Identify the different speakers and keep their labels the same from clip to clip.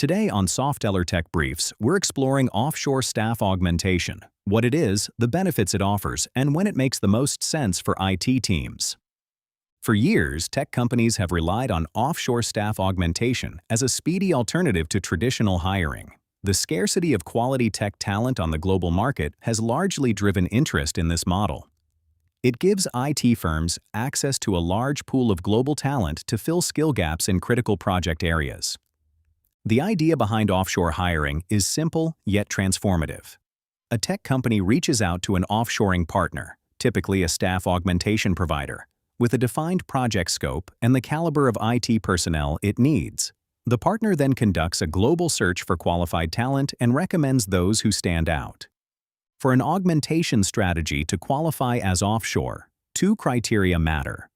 Speaker 1: Today on Softeller Tech Briefs, we're exploring offshore staff augmentation, what it is, the benefits it offers, and when it makes the most sense for IT teams. For years, tech companies have relied on offshore staff augmentation as a speedy alternative to traditional hiring. The scarcity of quality tech talent on the global market has largely driven interest in this model. It gives IT firms access to a large pool of global talent to fill skill gaps in critical project areas. The idea behind offshore hiring is simple yet transformative. A tech company reaches out to an offshoring partner, typically a staff augmentation provider, with a defined project scope and the caliber of IT personnel it needs. The partner then conducts a global search for qualified talent and recommends those who stand out. For an augmentation strategy to qualify as offshore, two criteria matter.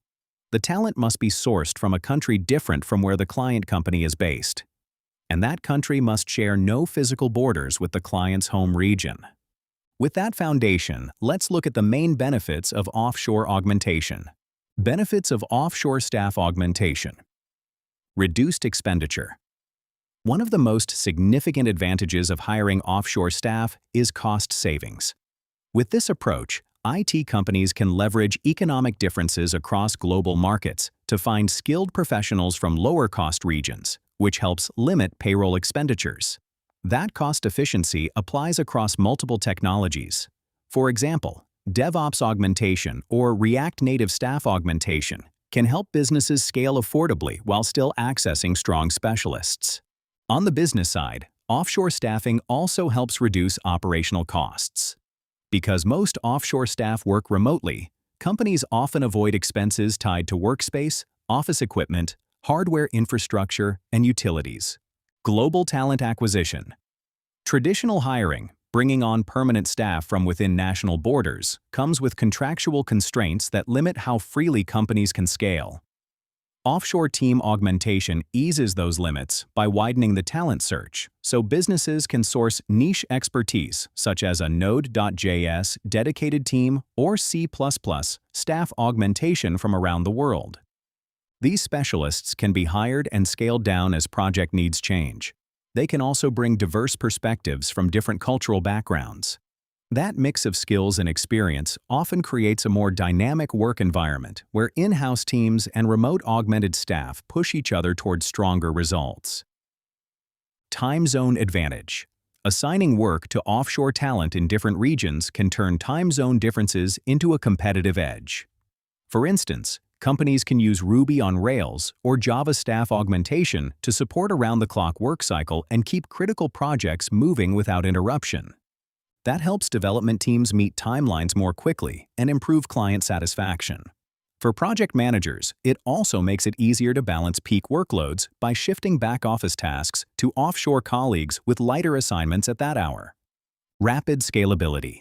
Speaker 1: The talent must be sourced from a country different from where the client company is based, and that country must share no physical borders with the client's home region. With that foundation, let's look at the main benefits of offshore augmentation. Benefits of offshore staff augmentation. Reduced expenditure. One of the most significant advantages of hiring offshore staff is cost savings. With this approach, IT companies can leverage economic differences across global markets to find skilled professionals from lower-cost regions, which helps limit payroll expenditures. That cost efficiency applies across multiple technologies. For example, DevOps augmentation or React Native staff augmentation can help businesses scale affordably while still accessing strong specialists. On the business side, offshore staffing also helps reduce operational costs. Because most offshore staff work remotely, companies often avoid expenses tied to workspace, office equipment, hardware infrastructure, and utilities. Global talent acquisition. Traditional hiring, bringing on permanent staff from within national borders, comes with contractual constraints that limit how freely companies can scale. Offshore team augmentation eases those limits by widening the talent search, so businesses can source niche expertise such as a Node.js dedicated team or C++ staff augmentation from around the world. These specialists can be hired and scaled down as project needs change. They can also bring diverse perspectives from different cultural backgrounds. That mix of skills and experience often creates a more dynamic work environment where in-house teams and remote augmented staff push each other towards stronger results. Time zone advantage. Assigning work to offshore talent in different regions can turn time zone differences into a competitive edge. For instance, companies can use Ruby on Rails or Java staff augmentation to support around-the-clock work cycle and keep critical projects moving without interruption. That helps development teams meet timelines more quickly and improve client satisfaction. For project managers, it also makes it easier to balance peak workloads by shifting back-office tasks to offshore colleagues with lighter assignments at that hour. Rapid scalability.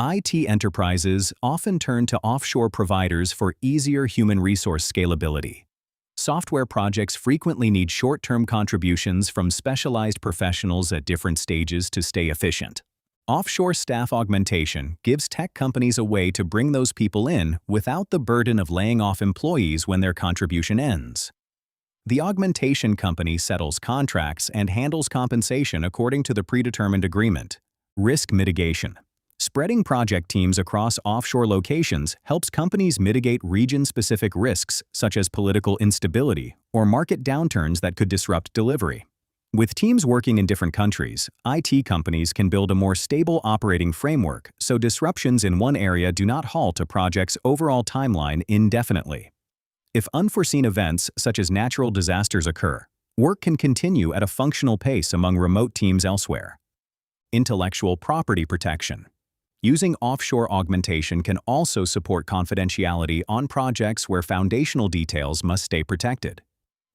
Speaker 1: IT enterprises often turn to offshore providers for easier human resource scalability. Software projects frequently need short-term contributions from specialized professionals at different stages to stay efficient. Offshore staff augmentation gives tech companies a way to bring those people in without the burden of laying off employees when their contribution ends. The augmentation company settles contracts and handles compensation according to the predetermined agreement. Risk mitigation. Spreading project teams across offshore locations helps companies mitigate region-specific risks such as political instability or market downturns that could disrupt delivery. With teams working in different countries, IT companies can build a more stable operating framework so disruptions in one area do not halt a project's overall timeline indefinitely. If unforeseen events such as natural disasters occur, work can continue at a functional pace among remote teams elsewhere. Intellectual property protection. Using offshore augmentation can also support confidentiality on projects where foundational details must stay protected.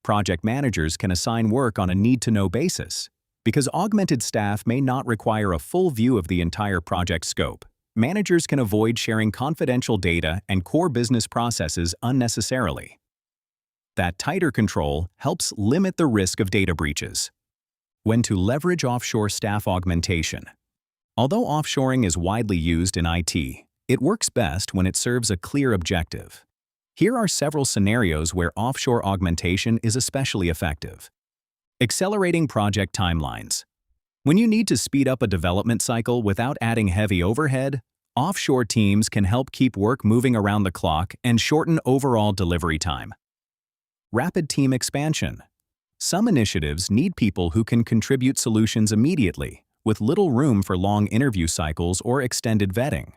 Speaker 1: Project managers can assign work on a need-to-know basis. Because augmented staff may not require a full view of the entire project scope, managers can avoid sharing confidential data and core business processes unnecessarily. That tighter control helps limit the risk of data breaches. When to leverage offshore staff augmentation. Although offshoring is widely used in IT, it works best when it serves a clear objective. Here are several scenarios where offshore augmentation is especially effective. Accelerating project timelines. When you need to speed up a development cycle without adding heavy overhead, offshore teams can help keep work moving around the clock and shorten overall delivery time. Rapid team expansion. Some initiatives need people who can contribute solutions immediately, with little room for long interview cycles or extended vetting.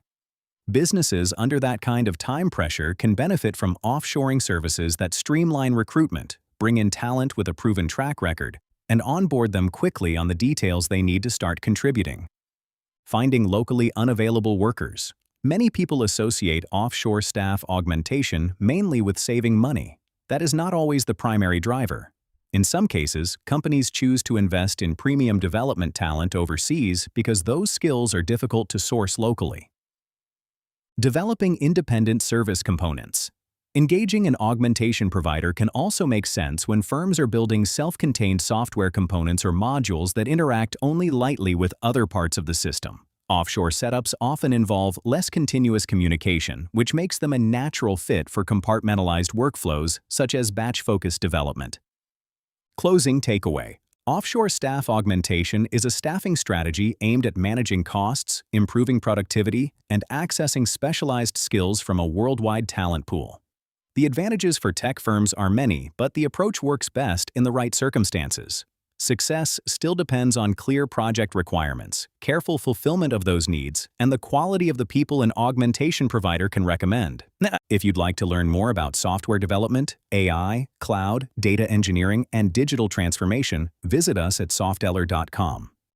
Speaker 1: Businesses under that kind of time pressure can benefit from offshoring services that streamline recruitment, bring in talent with a proven track record, and onboard them quickly on the details they need to start contributing. Finding locally unavailable workers. Many people associate offshore staff augmentation mainly with saving money. That is not always the primary driver. In some cases, companies choose to invest in premium development talent overseas because those skills are difficult to source locally. Developing independent service components. Engaging an augmentation provider can also make sense when firms are building self-contained software components or modules that interact only lightly with other parts of the system. Offshore setups often involve less continuous communication, which makes them a natural fit for compartmentalized workflows such as batch-focused development. Closing takeaway. Offshore staff augmentation is a staffing strategy aimed at managing costs, improving productivity, and accessing specialized skills from a worldwide talent pool. The advantages for tech firms are many, but the approach works best in the right circumstances. Success still depends on clear project requirements, careful fulfillment of those needs, and the quality of the people an augmentation provider can recommend. If you'd like to learn more about software development, AI, cloud, data engineering, and digital transformation, visit us at softeller.com.